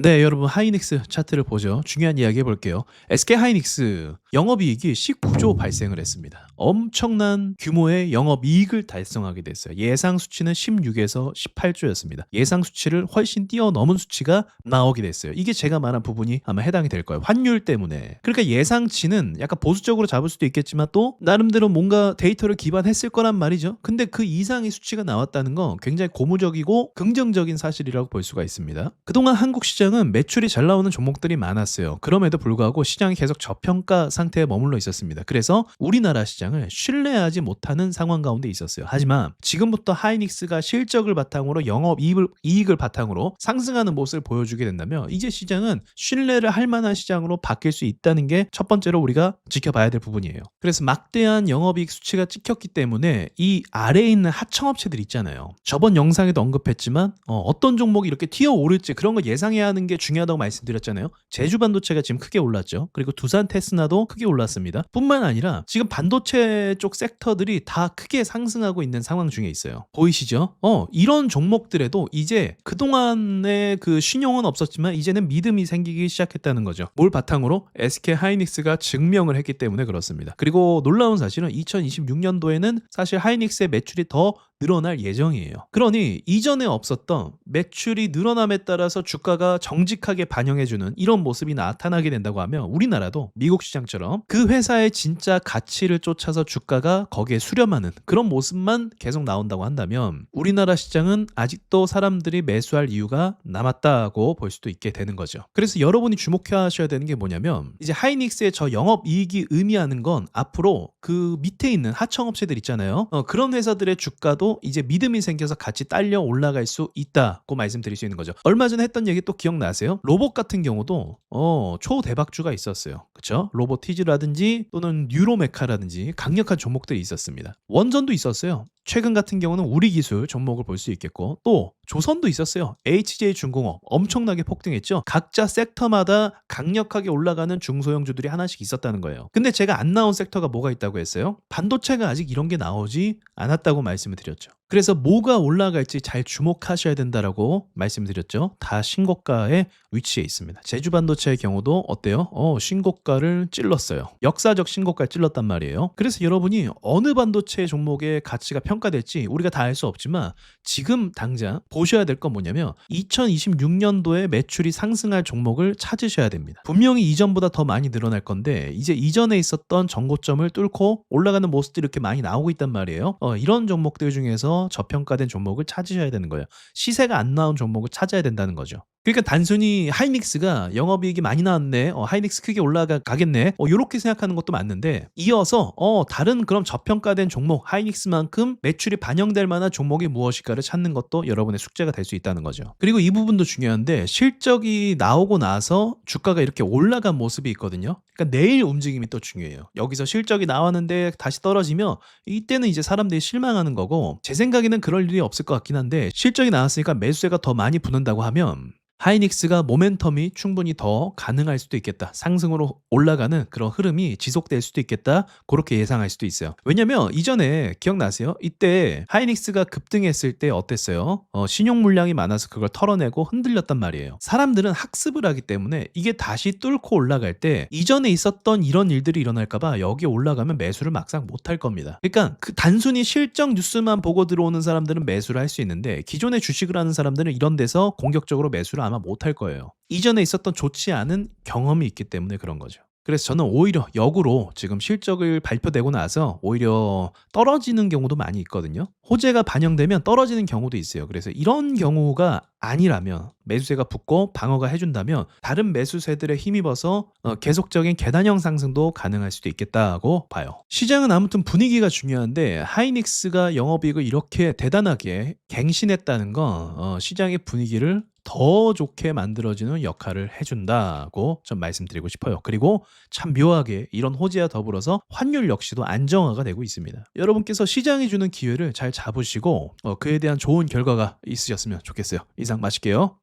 네, 여러분 하이닉스 차트를 보죠. 중요한 이야기 해볼게요. SK 하이닉스 영업이익이 19조 발생을 했습니다. 엄청난 규모의 영업이익을 달성하게 됐어요. 예상 수치는 16에서 18조였습니다. 예상 수치를 훨씬 뛰어넘은 수치가 나오게 됐어요. 이게 제가 말한 부분이 아마 해당이 될 거예요. 환율 때문에. 그러니까 예상치는 약간 보수적으로 잡을 수도 있겠지만 또 나름대로 뭔가 데이터를 기반했을 거란 말이죠. 근데 그 이상의 수치가 나왔다는 건 굉장히 고무적이고 긍정적인 사실이라고 볼 수가 있습니다. 그동안 한국 시장은 매출이 잘 나오는 종목들이 많았어요. 그럼에도 불구하고 시장이 계속 저평가 상태에 머물러 있었습니다. 그래서 우리나라 시장을 신뢰하지 못하는 상황 가운데 있었어요. 하지만 지금부터 하이닉스가 실적을 바탕으로 영업이익을 바탕으로 상승하는 모습을 보여주게 된다면 이제 시장은 신뢰를 할 만한 시장으로 바뀔 수 있다는 게 첫 번째로 우리가 지켜봐야 될 부분이에요. 그래서 막대한 영업이익 수치가 찍혔기 때문에 이 아래에 있는 하청업체들 있잖아요. 저번 영상에도 언급했지만 어떤 종목이 이렇게 튀어오를지 그런 거 예상해야 하는 게 중요하다고 말씀드렸잖아요. 제주반도체가 지금 크게 올랐죠. 그리고 두산 테스나도 크게 올랐습니다. 뿐만 아니라 지금 반도체 쪽 섹터들이 다 크게 상승하고 있는 상황 중에 있어요. 보이시죠? 이런 종목들에도 이제 그동안의 그 신용은 없었지만 이제는 믿음이 생기기 시작했다는 거죠. 뭘 바탕으로? SK 하이닉스가 증명을 했기 때문에 그렇습니다. 그리고 놀라운 사실은 2026년도에는 사실 하이닉스의 매출이 더 늘어날 예정이에요. 그러니 이전에 없었던 매출이 늘어남에 따라서 주가가 정직하게 반영해주는 이런 모습이 나타나게 된다고 하면 우리나라도 미국 시장처럼 그 회사의 진짜 가치를 쫓아서 주가가 거기에 수렴하는 그런 모습만 계속 나온다고 한다면 우리나라 시장은 아직도 사람들이 매수할 이유가 남았다고 볼 수도 있게 되는 거죠. 그래서 여러분이 주목해야 하셔야 되는 게 뭐냐면 이제 하이닉스의 저 영업이익이 의미하는 건 앞으로 그 밑에 있는 하청업체들 있잖아요. 그런 회사들의 주가도 이제 믿음이 생겨서 같이 딸려 올라갈 수 있다고 말씀드릴 수 있는 거죠. 얼마 전에 했던 얘기 또 기억나세요? 로봇 같은 경우도 초대박주가 있었어요. 그쵸? 로보티즈라든지 또는 뉴로메카라든지 강력한 종목들이 있었습니다. 원전도 있었어요. 최근 같은 경우는 우리기술 종목을 볼 수 있겠고 또 조선도 있었어요. HJ중공업 엄청나게 폭등했죠. 각자 섹터마다 강력하게 올라가는 중소형주들이 하나씩 있었다는 거예요. 근데 제가 안 나온 섹터가 뭐가 있다고 했어요? 반도체가 아직 이런 게 나오지 않았다고 말씀을 드렸죠. 그래서 뭐가 올라갈지 잘 주목하셔야 된다라고 말씀드렸죠. 다 신고가에 위치해 있습니다. 제주반도체의 경우도 어때요? 신고가를 찔렀어요. 역사적 신고가를 찔렀단 말이에요. 그래서 여러분이 어느 반도체 종목의 가치가 평가될지 우리가 다 알 수 없지만 지금 당장 보셔야 될 건 뭐냐면 2026년도에 매출이 상승할 종목을 찾으셔야 됩니다. 분명히 이전보다 더 많이 늘어날 건데 이제 이전에 있었던 정고점을 뚫고 올라가는 모습들이 이렇게 많이 나오고 있단 말이에요. 이런 종목들 중에서 저평가된 종목을 찾으셔야 되는 거예요. 시세가 안 나온 종목을 찾아야 된다는 거죠. 그러니까 단순히 하이닉스가 영업이익이 많이 나왔네, 하이닉스 크게 올라가겠네, 이렇게 생각하는 것도 맞는데 이어서 다른 그런 저평가된 종목 하이닉스만큼 매출이 반영될 만한 종목이 무엇일까를 찾는 것도 여러분의 숙제가 될 수 있다는 거죠. 그리고 이 부분도 중요한데 실적이 나오고 나서 주가가 이렇게 올라간 모습이 있거든요. 그러니까 내일 움직임이 또 중요해요. 여기서 실적이 나왔는데 다시 떨어지면 이때는 이제 사람들이 실망하는 거고 제 생각에는 그럴 일이 없을 것 같긴 한데 실적이 나왔으니까 매수세가 더 많이 붙는다고 하면 하이닉스가 모멘텀이 충분히 더 가능할 수도 있겠다. 상승으로 올라가는 그런 흐름이 지속될 수도 있겠다. 그렇게 예상할 수도 있어요. 왜냐면 이전에 기억나세요? 이때 하이닉스가 급등했을 때 어땠어요? 신용 물량이 많아서 그걸 털어내고 흔들렸단 말이에요. 사람들은 학습을 하기 때문에 이게 다시 뚫고 올라갈 때 이전에 있었던 이런 일들이 일어날까봐 여기 올라가면 매수를 막상 못할 겁니다. 그러니까 그 단순히 실적 뉴스만 보고 들어오는 사람들은 매수를 할 수 있는데 기존에 주식을 하는 사람들은 이런 데서 공격적으로 매수를 아마 못할 거예요. 이전에 있었던 좋지 않은 경험이 있기 때문에 그런 거죠. 그래서 저는 오히려 역으로 지금 실적을 발표되고 나서 오히려 떨어지는 경우도 많이 있거든요. 호재가 반영되면 떨어지는 경우도 있어요. 그래서 이런 경우가 아니라면 매수세가 붙고 방어가 해준다면 다른 매수세들에 힘입어서 계속적인 계단형 상승도 가능할 수도 있겠다고 봐요. 시장은 아무튼 분위기가 중요한데 하이닉스가 영업이익을 이렇게 대단하게 갱신했다는 건 시장의 분위기를 더 좋게 만들어지는 역할을 해준다고 좀 말씀드리고 싶어요. 그리고 참 묘하게 이런 호재와 더불어서 환율 역시도 안정화가 되고 있습니다. 여러분께서 시장이 주는 기회를 잘 잡으시고 그에 대한 좋은 결과가 있으셨으면 좋겠어요. 이상 마칠게요.